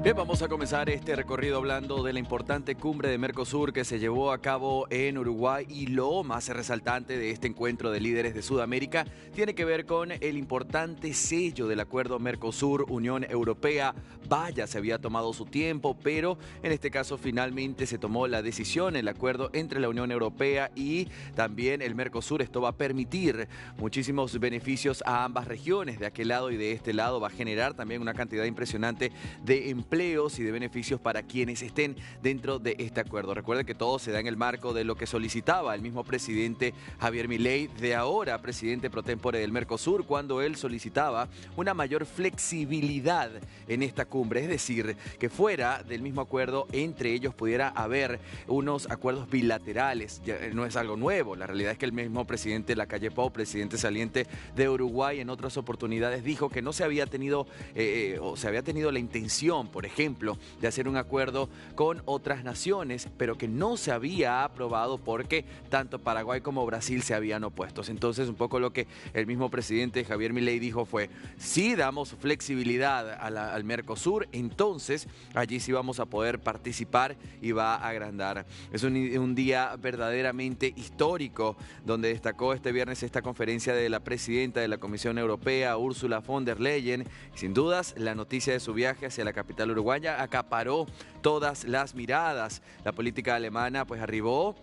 Bien, vamos a comenzar este recorrido hablando de la importante cumbre de Mercosur que se llevó a cabo en Uruguay, y lo más resaltante de este encuentro de líderes de Sudamérica tiene que ver con el importante sello del acuerdo Mercosur-Unión Europea. Vaya, se había tomado su tiempo, pero en este caso finalmente se tomó la decisión, el acuerdo entre la Unión Europea y también el Mercosur. Esto va a permitir muchísimos beneficios a ambas regiones, de aquel lado y de este lado. Va a generar también una cantidad impresionante de empleos y de beneficios para quienes estén dentro de este acuerdo. Recuerde que todo se da en el marco de lo que solicitaba el mismo presidente Javier Milei, de ahora presidente pro tempore del Mercosur, cuando él solicitaba una mayor flexibilidad en esta cumbre, es decir, que fuera del mismo acuerdo entre ellos pudiera haber unos acuerdos bilaterales. Ya no es algo nuevo, la realidad es que el mismo presidente Lacalle Pou, presidente saliente de Uruguay, en otras oportunidades dijo que no se había tenido o se había tenido la intención, por ejemplo, de hacer un acuerdo con otras naciones, pero que no se había aprobado porque tanto Paraguay como Brasil se habían opuesto. Entonces, un poco lo que el mismo presidente Javier Milei dijo fue: si damos flexibilidad al Mercosur, entonces allí sí vamos a poder participar y va a agrandar. Es un día verdaderamente histórico, donde destacó este viernes esta conferencia de la presidenta de la Comisión Europea, Ursula von der Leyen. Sin dudas, la noticia de su viaje hacia la capital uruguaya acaparó todas las miradas. La política alemana pues arribó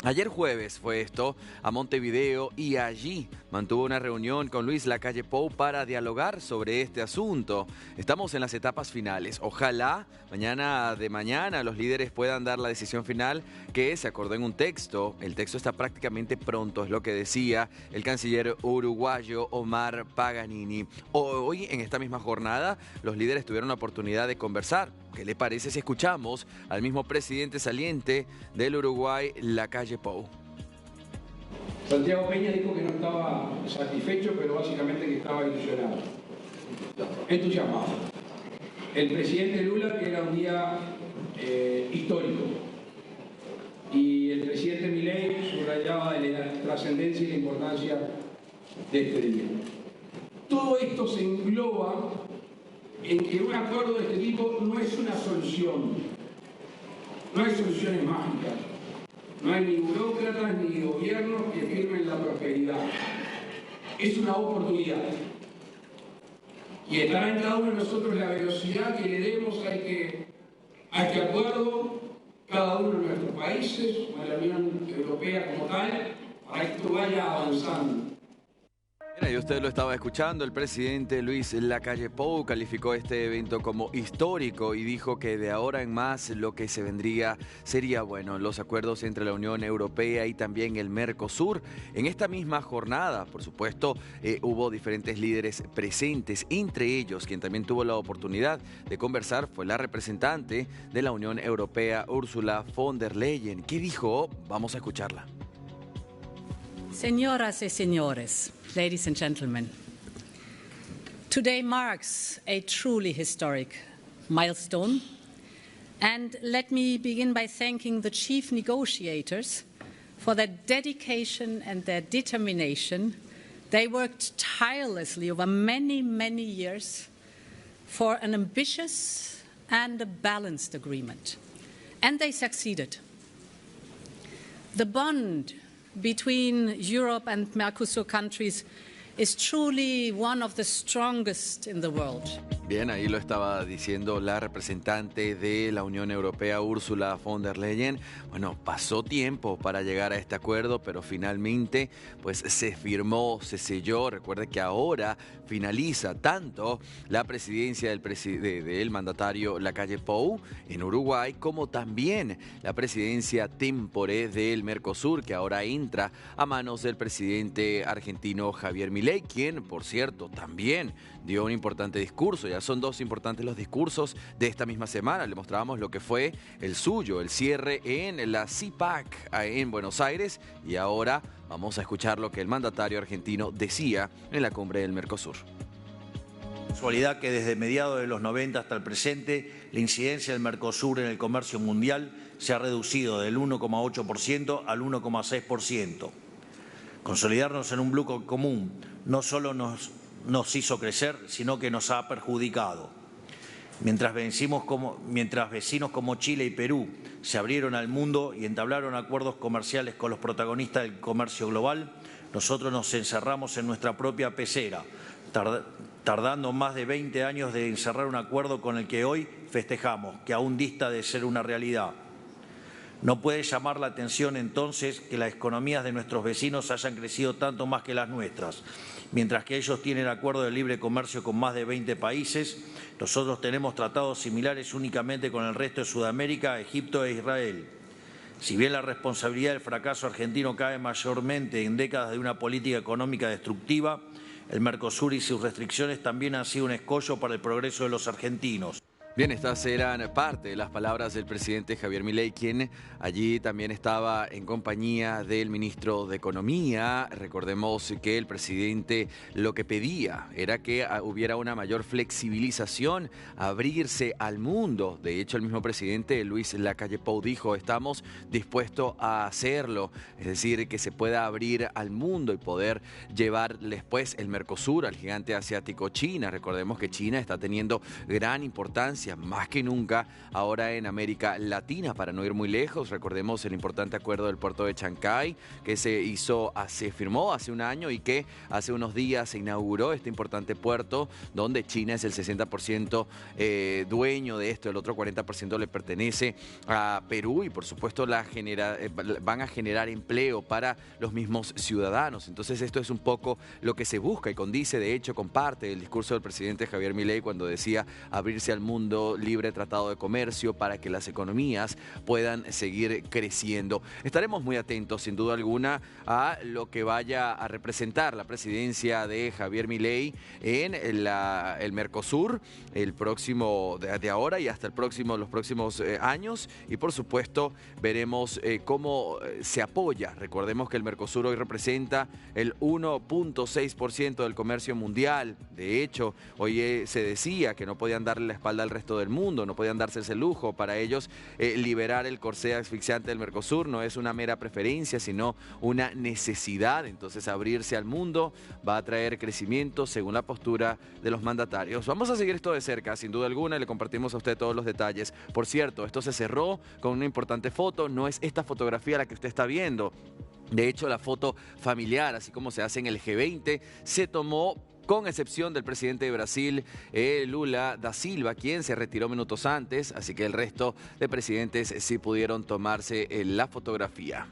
ayer jueves, fue esto, a Montevideo, y allí mantuvo una reunión con Luis Lacalle Pou para dialogar sobre este asunto. Estamos en las etapas finales. Ojalá mañana los líderes puedan dar la decisión final que se acordó en un texto. El texto está prácticamente pronto, es lo que decía el canciller uruguayo Omar Paganini. Hoy, en esta misma jornada, los líderes tuvieron la oportunidad de conversar. ¿Qué le parece si escuchamos al mismo presidente saliente del Uruguay, Lacalle Pou? Santiago Peña dijo que no estaba satisfecho, pero básicamente que estaba ilusionado, entusiasmado. El presidente Lula, que era un día histórico, y el presidente Milei subrayaba la trascendencia y la importancia de este día. Todo esto se engloba en que un acuerdo de este tipo no es una solución, no hay soluciones mágicas, no hay ni burócratas ni gobiernos que firmen la prosperidad, es una oportunidad. Y estará en cada uno de nosotros la velocidad que le demos a este acuerdo, cada uno de nuestros países, o en la Unión Europea como tal, para que esto vaya avanzando. Y usted lo estaba escuchando, el presidente Luis Lacalle Pou calificó este evento como histórico y dijo que de ahora en más lo que se vendría sería, bueno, los acuerdos entre la Unión Europea y también el Mercosur. En esta misma jornada, por supuesto, hubo diferentes líderes presentes, entre ellos quien también tuvo la oportunidad de conversar fue la representante de la Unión Europea, Ursula von der Leyen. ¿Qué dijo? Vamos a escucharla. Señoras y señores, ladies and gentlemen, today marks a truly historic milestone, and let me begin by thanking the chief negotiators for their dedication and their determination. They worked tirelessly over many, many years for an ambitious and a balanced agreement, and they succeeded. The bond between Europe and Mercosur countries is truly one of the strongest in the world. Bien, ahí lo estaba diciendo la representante de la Unión Europea, Ursula von der Leyen. Bueno, pasó tiempo para llegar a este acuerdo, pero finalmente pues se firmó, se selló. Recuerde que ahora finaliza tanto la presidencia del mandatario Lacalle Pou en Uruguay, como también la presidencia tempore del Mercosur, que ahora entra a manos del presidente argentino Javier Milei, quien, por cierto, también dio un importante discurso. Ya son dos importantes los discursos de esta misma semana. Le mostrábamos lo que fue el suyo, el cierre en la CIPAC en Buenos Aires, y ahora vamos a escuchar lo que el mandatario argentino decía en la cumbre del Mercosur. Casualidad que desde mediados de los 90 hasta el presente, la incidencia del Mercosur en el comercio mundial se ha reducido del 1,8% al 1,6%. Consolidarnos en un bloque común no solo nos hizo crecer, sino que nos ha perjudicado. Mientras vecinos como Chile y Perú se abrieron al mundo y entablaron acuerdos comerciales con los protagonistas del comercio global, nosotros nos encerramos en nuestra propia pecera, tardando más de 20 años de encerrar un acuerdo con el que hoy festejamos, que aún dista de ser una realidad. No puede llamar la atención entonces que las economías de nuestros vecinos hayan crecido tanto más que las nuestras. Mientras que ellos tienen acuerdos de libre comercio con más de 20 países, nosotros tenemos tratados similares únicamente con el resto de Sudamérica, Egipto e Israel. Si bien la responsabilidad del fracaso argentino cae mayormente en décadas de una política económica destructiva, el Mercosur y sus restricciones también han sido un escollo para el progreso de los argentinos. Bien, estas eran parte de las palabras del presidente Javier Milei, quien allí también estaba en compañía del ministro de Economía. Recordemos que el presidente lo que pedía era que hubiera una mayor flexibilización, abrirse al mundo. De hecho, el mismo presidente Luis Lacalle Pou dijo: estamos dispuestos a hacerlo, es decir, que se pueda abrir al mundo y poder llevar después el Mercosur al gigante asiático China. Recordemos que China está teniendo gran importancia, más que nunca ahora en América Latina. Para no ir muy lejos, recordemos el importante acuerdo del puerto de Chancay que se firmó hace un año y que hace unos días se inauguró este importante puerto donde China es el 60% dueño de esto, el otro 40% le pertenece a Perú y por supuesto van a generar empleo para los mismos ciudadanos. Entonces esto es un poco lo que se busca y condice, de hecho, con parte del discurso del presidente Javier Milei cuando decía abrirse al mundo, libre tratado de comercio para que las economías puedan seguir creciendo. Estaremos muy atentos, sin duda alguna, a lo que vaya a representar la presidencia de Javier Milei en el Mercosur, el próximo de ahora y hasta los próximos años. Y por supuesto veremos cómo se apoya. Recordemos que el Mercosur hoy representa el 1.6% del comercio mundial. De hecho, hoy se decía que no podían darle la espalda al resto del mundo, no podían darse ese lujo. Para ellos, liberar el corsé asfixiante del Mercosur no es una mera preferencia, sino una necesidad. Entonces, abrirse al mundo va a traer crecimiento según la postura de los mandatarios. Vamos a seguir esto de cerca, sin duda alguna, y le compartimos a usted todos los detalles. Por cierto, esto se cerró con una importante foto, no es esta fotografía la que usted está viendo. De hecho, la foto familiar, así como se hace en el G20, se tomó con excepción del presidente de Brasil, Lula da Silva, quien se retiró minutos antes, así que el resto de presidentes sí pudieron tomarse la fotografía.